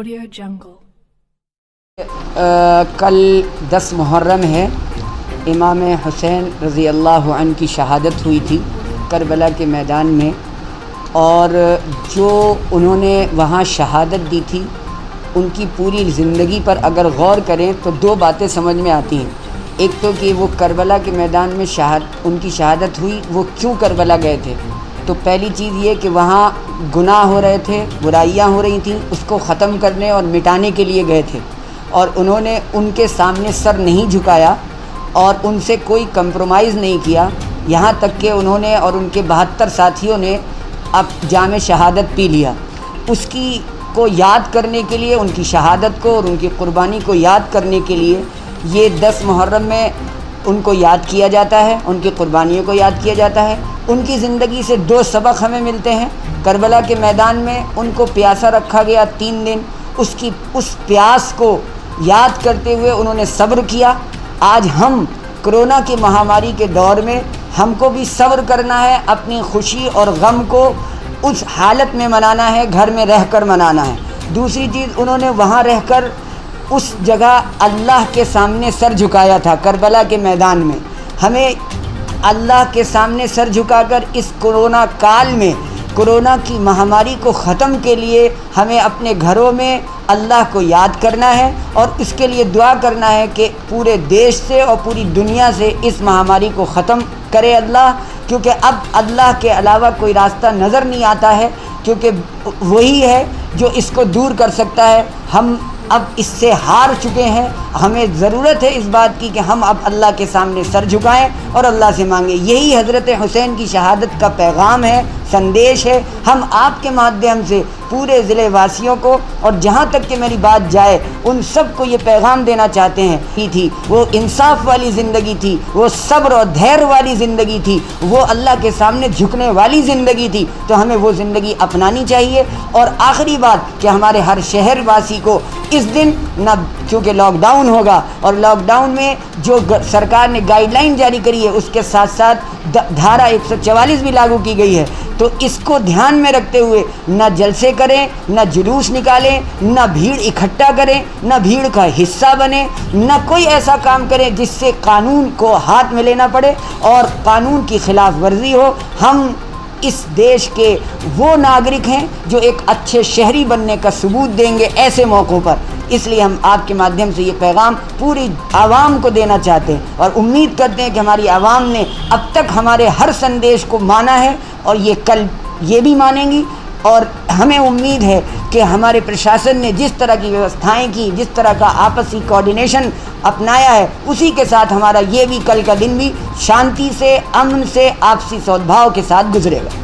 Audio Jungle. کل 10 محرم ہے، امام حسین رضی اللہ عنہ کی شہادت ہوئی تھی کربلا کے میدان میں، اور جو انہوں نے وہاں شہادت دی تھی ان کی پوری زندگی پر اگر غور کریں تو 2 باتیں سمجھ میں آتی ہیں۔ ایک تو کہ وہ کربلا کے میدان میں ان کی شہادت ہوئی، وہ کیوں کربلا گئے تھے؟ تو پہلی چیز یہ کہ وہاں گناہ ہو رہے تھے، برائیاں ہو رہی تھیں، اس کو ختم کرنے اور مٹانے کے لیے گئے تھے، اور انہوں نے ان کے سامنے سر نہیں جھکایا اور ان سے کوئی کمپرومائز نہیں کیا، یہاں تک کہ انہوں نے اور ان کے 72 ساتھیوں نے اب جام شہادت پی لیا۔ اس کی کو یاد کرنے کے لیے، ان کی شہادت کو اور ان کی قربانی کو یاد کرنے کے لیے یہ 10 محرم میں ان کو یاد کیا جاتا ہے، ان کی قربانیوں کو یاد کیا جاتا ہے۔ ان کی زندگی سے 2 سبق ہمیں ملتے ہیں۔ کربلا کے میدان میں ان کو پیاسا رکھا گیا 3 دن، اس پیاس کو یاد کرتے ہوئے انہوں نے صبر کیا۔ آج ہم کرونا کی مہاماری کے دور میں ہم کو بھی صبر کرنا ہے، اپنی خوشی اور غم کو اس حالت میں منانا ہے، گھر میں رہ کر منانا ہے۔ دوسری چیز، انہوں نے وہاں رہ کر اس جگہ اللہ کے سامنے سر جھکایا تھا کربلا کے میدان میں۔ ہمیں اللہ کے سامنے سر جھکا کر اس کرونا کال میں، کرونا کی مہاماری کو ختم کے لیے ہمیں اپنے گھروں میں اللہ کو یاد کرنا ہے اور اس کے لیے دعا کرنا ہے کہ پورے دیش سے اور پوری دنیا سے اس مہاماری کو ختم کرے اللہ، کیونکہ اب اللہ کے علاوہ کوئی راستہ نظر نہیں آتا ہے، کیونکہ وہی ہے جو اس کو دور کر سکتا ہے۔ ہم اب اس سے ہار چکے ہیں، ہمیں ضرورت ہے اس بات کی کہ ہم اب اللہ کے سامنے سر جھکائیں اور اللہ سے مانگیں۔ یہی حضرت حسین کی شہادت کا پیغام ہے، سندیش ہے۔ ہم آپ کے مادھیم سے پورے ضلع واسیوں کو اور جہاں تک کہ میری بات جائے ان سب کو یہ پیغام دینا چاہتے ہیں تھی وہ انصاف والی زندگی تھی، وہ صبر اور دھیر والی زندگی تھی، وہ اللہ کے سامنے جھکنے والی زندگی تھی، تو ہمیں وہ زندگی اپنانی چاہیے۔ اور آخری بات کہ ہمارے ہر شہر واسی کو اس دن نہ، کیونکہ لاک ڈاؤن ہوگا اور لاک ڈاؤن میں جو سرکار نے گائیڈ لائن جاری کری ہے اس کے ساتھ ساتھ دھارا 144 بھی لاگو کی گئی ہے، تو اس کو دھیان میں رکھتے ہوئے نہ جلسے کریں، نہ جلوس نکالیں، نہ بھیڑ اکٹھا کریں، نہ بھیڑ کا حصہ بنیں، نہ کوئی ایسا کام کریں جس سے قانون کو ہاتھ میں لینا پڑے اور قانون کی خلاف ورزی ہو۔ ہم اس دیش کے وہ ناگرک ہیں جو ایک اچھے شہری بننے کا ثبوت دیں گے ایسے موقعوں پر، اس لیے ہم آپ کے مادھیم سے یہ پیغام پوری عوام کو دینا چاہتے ہیں اور امید کرتے ہیں کہ ہماری عوام نے اب تک ہمارے ہر سندیش کو مانا ہے اور یہ کل یہ بھی مانیں گی، اور ہمیں امید ہے کہ ہمارے پرشاسن نے جس طرح کی ویوستھائیں کی، جس طرح کا آپسی کوآرڈینیشن اپنایا ہے، اسی کے ساتھ ہمارا یہ بھی کل کا دن بھی شانتی سے، امن سے، آپسی سدبھاؤ کے ساتھ گزرے گا۔